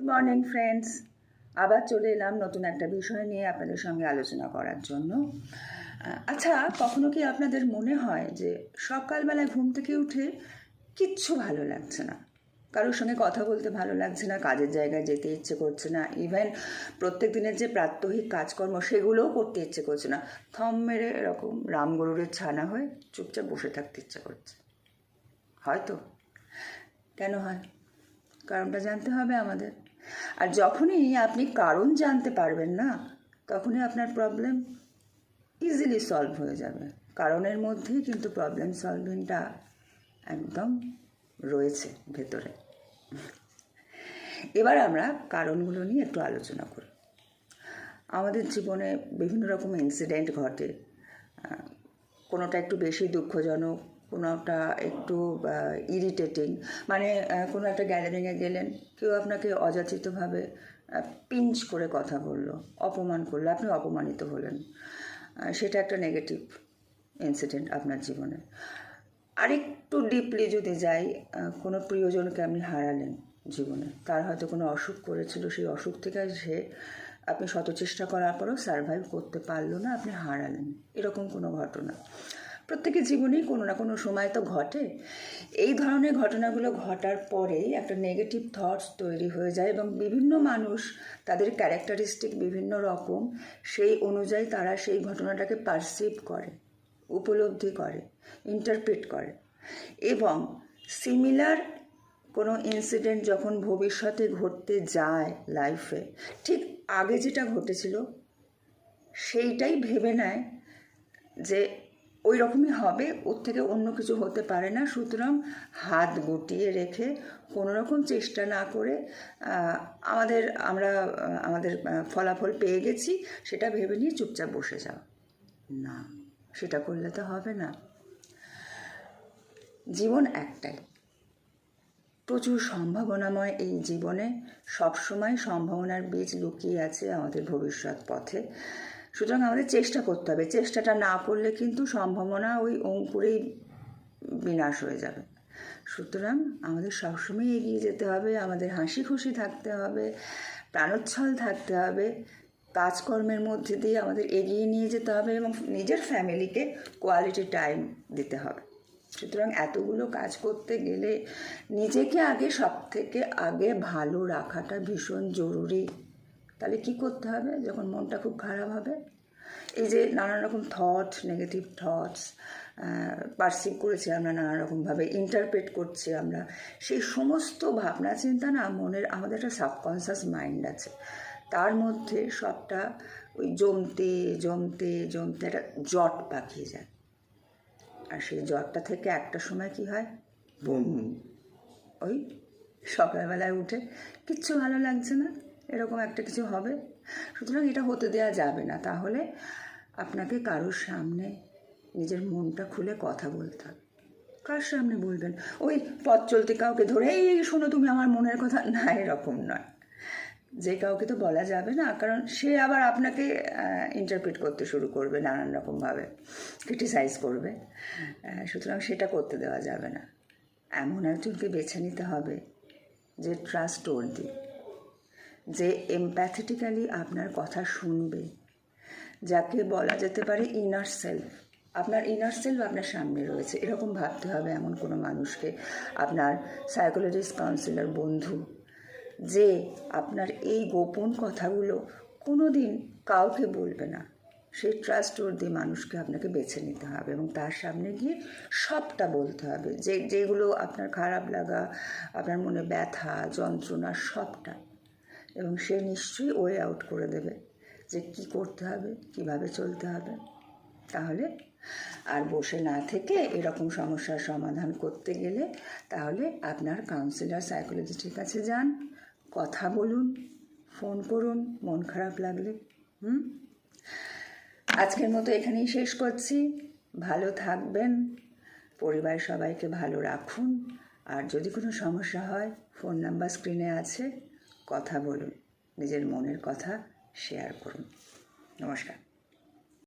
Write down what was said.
Morning friends, আবার চলে এলাম নতুন একটা বিষয় নিয়ে আপনাদের সঙ্গে আলোচনা করার জন্য। আচ্ছা, কখনো কি আপনাদের মনে হয় যে সকালবেলায় ঘুম থেকে উঠে কিচ্ছু ভালো লাগছে না, কারোর সঙ্গে কথা বলতে ভালো লাগছে না, কাজের জায়গায় যেতে ইচ্ছে করছে না, ইভেন প্রত্যেক দিনের যে প্রাত্যহিক কাজকর্ম সেগুলোও করতে ইচ্ছে করছে না, থম মেরে এরকম রামগরুরের ছানা হয়ে চুপচাপ বসে থাকতে ইচ্ছে করছে? হয়তো। কেন হয়? কারণটা জানতে হবে আমাদের। আর যখনই আপনি কারণ জানতে পারবেন না, তখনই আপনার প্রবলেম ইজিলি সলভ হয়ে যাবে। কারণের মধ্যেই কিন্তু প্রবলেম সলভিংটা একদম রয়েছে ভেতরে। এবার আমরা কারণগুলো নিয়ে একটু আলোচনা করি। আমাদের জীবনে বিভিন্ন রকম ইনসিডেন্ট ঘটে, কোনোটা একটু বেশি দুঃখজনক, কোনোটা একটু ইরিটেটিং। মানে কোনো একটা গ্যাদারিংয়ে গেলেন, কেউ আপনাকে অযাচিতভাবে পিঞ্চ করে কথা বললো, অপমান করলো, আপনি অপমানিত হলেন, সেটা একটা নেগেটিভ ইনসিডেন্ট আপনার জীবনে। আরেকটু ডিপলি যদি যাই, কোনো প্রিয়জনকে আপনি হারালেন জীবনে, তার হয়তো কোনো অসুখ করেছিল, সেই অসুখ থেকে সে আপনি শত চেষ্টা করার পরেও সারভাইভ করতে পারলো না, আপনি হারালেন, এরকম কোনো ঘটনা প্রত্যেকের জীবনেই কোনো না কোনো সময় তো ঘটে। এই ধরনের ঘটনাগুলো ঘটার পরেই একটা নেগেটিভ থটস তৈরি হয়ে যায় এবং বিভিন্ন মানুষ তাদের ক্যারেক্টারিস্টিক বিভিন্ন রকম, সেই অনুযায়ী তারা সেই ঘটনাটাকে পারসিভ করে, উপলব্ধি করে, ইন্টারপ্রিট করে। এবং সিমিলার কোনো ইনসিডেন্ট যখন ভবিষ্যতে ঘটতে যায় লাইফে, ঠিক আগে যেটা ঘটেছিল সেইটাই ভেবে নেয় যে ওই রকমই হবে, ওর থেকে অন্য কিছু হতে পারে না, সুতরাং হাত গুটিয়ে রেখে কোনো রকম চেষ্টা না করে আমরা আমাদের ফলাফল পেয়ে গেছি সেটা ভেবে নিয়ে চুপচাপ বসে যাও। না, সেটা করলে তো হবে না। জীবন একটাই, প্রচুর সম্ভাবনাময় এই জীবনে, সবসময় সম্ভাবনার বীজ লুকিয়ে আছে আমাদের ভবিষ্যৎ পথে। সুতরাং আমাদের চেষ্টা করতে হবে, চেষ্টাটা না করলে কিন্তু সম্ভাবনা ওই অঙ্কুরেই বিনাশ হয়ে যাবে। সুতরাং আমাদের সবসময় এগিয়ে যেতে হবে, আমাদের হাসি খুশি থাকতে হবে, প্রাণোচ্ছল থাকতে হবে, কাজকর্মের মধ্যে দিয়ে আমাদের এগিয়ে নিয়ে যেতে হবে এবং নিজের ফ্যামিলিকে কোয়ালিটি টাইম দিতে হবে। সুতরাং এতগুলো কাজ করতে গেলে নিজেকে আগে সব থেকে আগে ভালো রাখাটা ভীষণ জরুরি। তাহলে কি করতে হবে যখন মনটা খুব খারাপ হবে? এই যে নানান রকম থট, নেগেটিভ থটস পারসিভ করেছি আমরা, নানা রকমভাবে ইন্টারপ্রেট করছি আমরা, সেই সমস্ত ভাবনা চিন্তা না মনের, আমাদের একটা সাবকনসিয়াস মাইন্ড আছে, তার মধ্যে সবটা ওই জমতে জমতে জমতে একটা জট পাকিয়ে যায়। আর সেই জটটা থেকে একটা সময় কি হয়, বুম, ওই সকালবেলায় উঠে কিচ্ছু ভালো লাগছে না, এরকম একটা কিছু হবে। সুতরাং এটা হতে দেওয়া যাবে না। তাহলে আপনাকে কারোর সামনে নিজের মনটা খুলে কথা বলতে হবে। কার সামনে বলবেন? ওই পথ চলতে কাউকে ধরে এই শোনো তুমি আমার মনের কথা, না, এরকম নয়। যে কাউকে তো বলা যাবে না, কারণ সে আবার আপনাকে ইন্টারপ্রিট করতে শুরু করবে, নানান রকমভাবে ক্রিটিসাইজ করবে। সুতরাং সেটা করতে দেওয়া যাবে না। এমন একজনকে বেছে নিতে হবে যে ট্রাস্টওয়ার্দি, যে এমপ্যাথেটিক্যালি আপনার কথা শুনবে, যাকে বলা যেতে পারে ইনার সেলফ। আপনার ইনার সেলফ আপনার সামনে রয়েছে, এরকম ভাবতে হবে এমন কোনো মানুষকে, আপনার সাইকোলজিস্ট, কাউন্সিলর, বন্ধু, যে আপনার এই গোপন কথাগুলো কোনো দিন কাউকে বলবে না। সেই ট্রাস্টওয়ার্দি মানুষকে আপনাকে বেছে নিতে হবে এবং তার সামনে গিয়ে সবটা বলতে হবে, যেগুলো আপনার খারাপ লাগা, আপনার মনে ব্যথা, যন্ত্রণা, সবটা। এবং সে নিশ্চয়ই ওয়ে আউট করে দেবে যে কী করতে হবে, কিভাবে চলতে হবে। তাহলে আর বসে না থেকে এরকম সমস্যার সমাধান করতে গেলে তাহলে আপনার কাউন্সিলর, সাইকোলজিস্টের কাছে যান, কথা বলুন, ফোন করুন মন খারাপ লাগলে। আজকের মতো এখানেই শেষ করছি। ভালো থাকবেন, পরিবার সবাইকে ভালো রাখুন। আর যদি কোনো সমস্যা হয়, ফোন নাম্বার স্ক্রিনে আছে, কথা বলুন, নিজের মনের কথা শেয়ার করুন। নমস্কার।